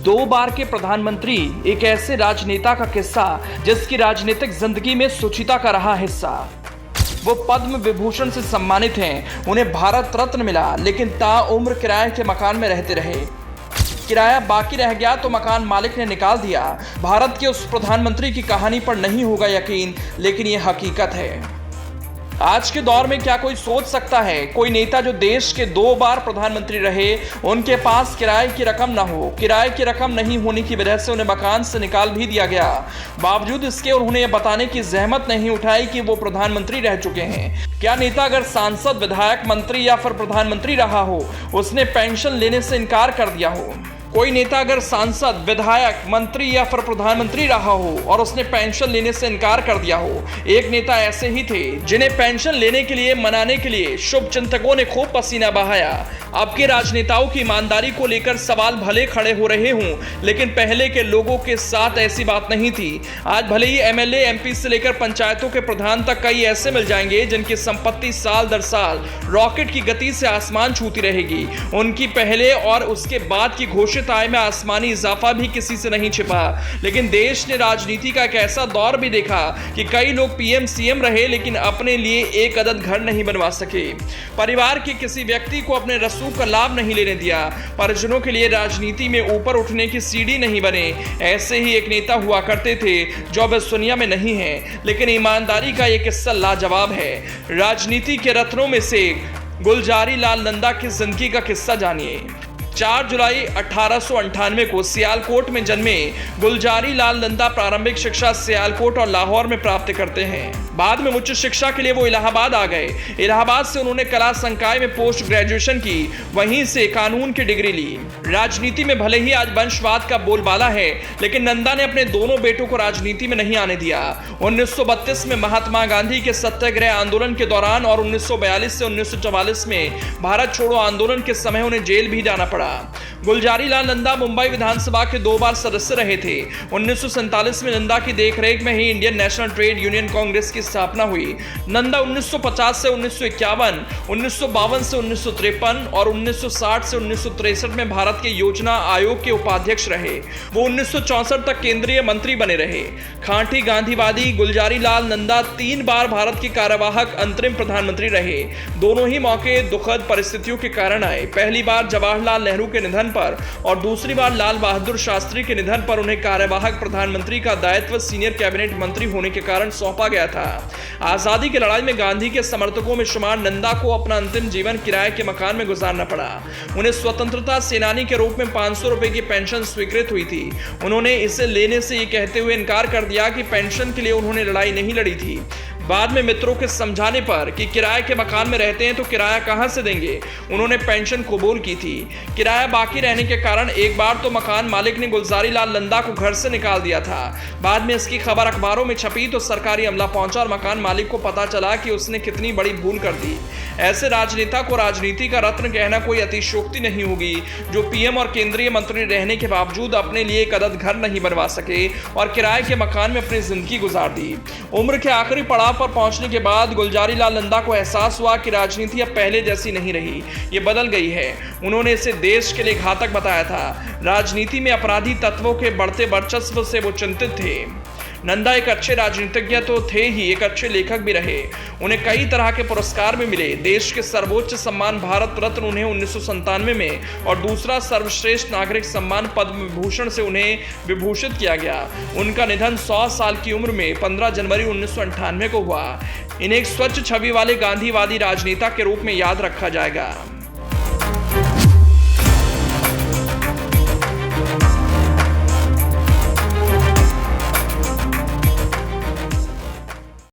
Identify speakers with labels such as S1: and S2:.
S1: 2 बार के प्रधानमंत्री एक ऐसे राजनेता का किस्सा जिसकी राजनीतिक जिंदगी में सुचिता का रहा हिस्सा। वो पद्म विभूषण से सम्मानित हैं, उन्हें भारत रत्न मिला, लेकिन ताउम्र किराए के मकान में रहते रहे। किराया बाकी रह गया तो मकान मालिक ने निकाल दिया। भारत के उस प्रधानमंत्री की कहानी पर नहीं होगा यकीन, लेकिन ये हकीकत है। आज के दौर में क्या कोई सोच सकता है कोई नेता जो देश के 2 बार प्रधानमंत्री रहे, उनके पास किराए की रकम ना हो। किराए की रकम नहीं होने की वजह से उन्हें मकान से निकाल भी दिया गया। बावजूद इसके उन्होंने यह बताने की जहमत नहीं उठाई कि वो प्रधानमंत्री रह चुके हैं। क्या नेता अगर सांसद, विधायक, मंत्री या फिर प्रधानमंत्री रहा हो, उसने पेंशन लेने से इनकार कर दिया हो? कोई नेता अगर सांसद, विधायक, मंत्री या फिर प्रधानमंत्री रहा हो और उसने पेंशन लेने से इनकार कर दिया हो। एक नेता ऐसे ही थे जिन्हें पेंशन लेने के लिए, मनाने के लिए शुभ चिंतकों ने खूब पसीना बहाया। अब के राजनेताओं की ईमानदारी को लेकर सवाल भले खड़े हो रहे हों, लेकिन पहले के लोगों के साथ ऐसी बात नहीं थी। आज भले ही एमएलए, एमपी से लेकर पंचायतों के प्रधान तक कई ऐसे मिल जाएंगे जिनकी संपत्ति साल दर साल रॉकेट की गति से आसमान छूती रहेगी। उनकी पहले और उसके बाद की घोषित आय में आसमानी इजाफा भी किसी से नहीं छिपा। लेकिन देश ने राजनीति का एक ऐसा दौर भी देखा कि कई लोग पीएम, सीएम रहे, लेकिन अपने लिए एक अदद घर नहीं बनवा सके। परिवार के किसी व्यक्ति को अपने रसूख का लाभ नहीं लेने दिया। परिजनों के लिए राजनीति में ऊपर उठने की सीढ़ी नहीं बने। ऐसे ही एक नेता हुआ करते थे जो अब इस दुनिया में नहीं है, लेकिन ईमानदारी का एक किस्सा लाजवाब है। राजनीति के रत्नों में से गुलजारी लाल नंदा की जिंदगी का किस्सा जानिए। 4 जुलाई 1898 को सियालकोट में जन्मे गुलजारी लाल नंदा प्रारंभिक शिक्षा सियालकोट और लाहौर में प्राप्त करते हैं। बाद में उच्च शिक्षा के लिए वो इलाहाबाद आ गए। इलाहाबाद से उन्होंने कला संकाय में पोस्ट ग्रेजुएशन की, वहीं से कानून की डिग्री ली। राजनीति में भले ही आज वंशवाद का बोलबाला है, लेकिन नंदा ने अपने दोनों बेटों को राजनीति में नहीं आने दिया। 1932 में महात्मा गांधी के सत्याग्रह आंदोलन के दौरान और 1942 से 1944 में भारत छोड़ो आंदोलन के समय उन्हें जेल भी जाना पड़ा। गुलजारी लाल नंदा मुंबई विधानसभा के 2 बार सदस्य रहे थे। 1947 में नंदा की देखरेख में ही Indian National Trade Union Congress की स्थापना हुई। नंदा 1950 से 1951, 1952 से 1953 और 1960 से 1963 में भारत के योजना आयोग के उपाध्यक्ष रहे। वो 1964 तक केंद्रीय मंत्री बने रहे। खांटी गांधीवादी गुलजारी लाल नंदा 3 बार भारत के कार्यवाहक अंतरिम प्रधानमंत्री रहे। दोनों ही मौके दुखद परिस्थितियों के कारण आए। पहली बार जवाहरलाल नेहरू के निधन पर और दूसरी बार लाल बहादुर शास्त्री के निधन पर उन्हें कार्यवाहक प्रधानमंत्री का दायित्व सीनियर कैबिनेट मंत्री होने के कारण सौंपा गया था। आजादी की लड़ाई में गांधी के समर्थकों में शुमार नंदा को अपना अंतिम जीवन किराए के मकान में गुजारना पड़ा। उन्हें स्वतंत्रता सेनानी के रूप में 500 रुपए की पेंशन स्वीकृत हुई थी। उन्होंने इसे लेने से ये कहते हुए इनकार कर दिया कि पेंशन के लिए उन्होंने लड़ाई नहीं लड़ी थी। बाद में मित्रों के समझाने पर कि किराए के मकान में रहते हैं तो किराया कहां से देंगे, उन्होंने पेंशन कबूल की थी। किराया बाकी रहने के कारण एक बार तो मकान मालिक ने गुलजारी लाल नंदा को घर से निकाल दिया था। बाद में इसकी खबर अखबारों में छपी तो सरकारी अमला पहुंचा और मकान मालिक को पता चला कि उसने कितनी बड़ी भूल कर दी। ऐसे राजनेता को राजनीति का रत्न कहना कोई अतिशयोक्ति नहीं होगी, जो पीएम और केंद्रीय मंत्री रहने के बावजूद अपने लिए एक अदद घर नहीं बनवा सके और किराए के मकान में अपनी जिंदगी गुजार दी। उम्र के आखिरी पड़ाव पर पहुंचने के बाद गुलजारी लाल नंदा को एहसास हुआ कि राजनीति अब पहले जैसी नहीं रही, ये बदल गई है। उन्होंने इसे देश के लिए घातक बताया था। राजनीति में अपराधी तत्वों के बढ़ते वर्चस्व से वो चिंतित थे। नंदा एक अच्छे राजनीतिज्ञ तो थे ही, एक अच्छे लेखक भी रहे। उन्हें कई तरह के पुरस्कार भी मिले। देश के सर्वोच्च सम्मान भारत रत्न उन्हें 1997 में और दूसरा सर्वश्रेष्ठ नागरिक सम्मान पद्म विभूषण से उन्हें विभूषित किया गया। उनका निधन 100 साल की उम्र में 15 जनवरी 1998 को हुआ। इन्हें एक स्वच्छ छवि वाले गांधीवादी राजनेता के रूप में याद रखा जाएगा।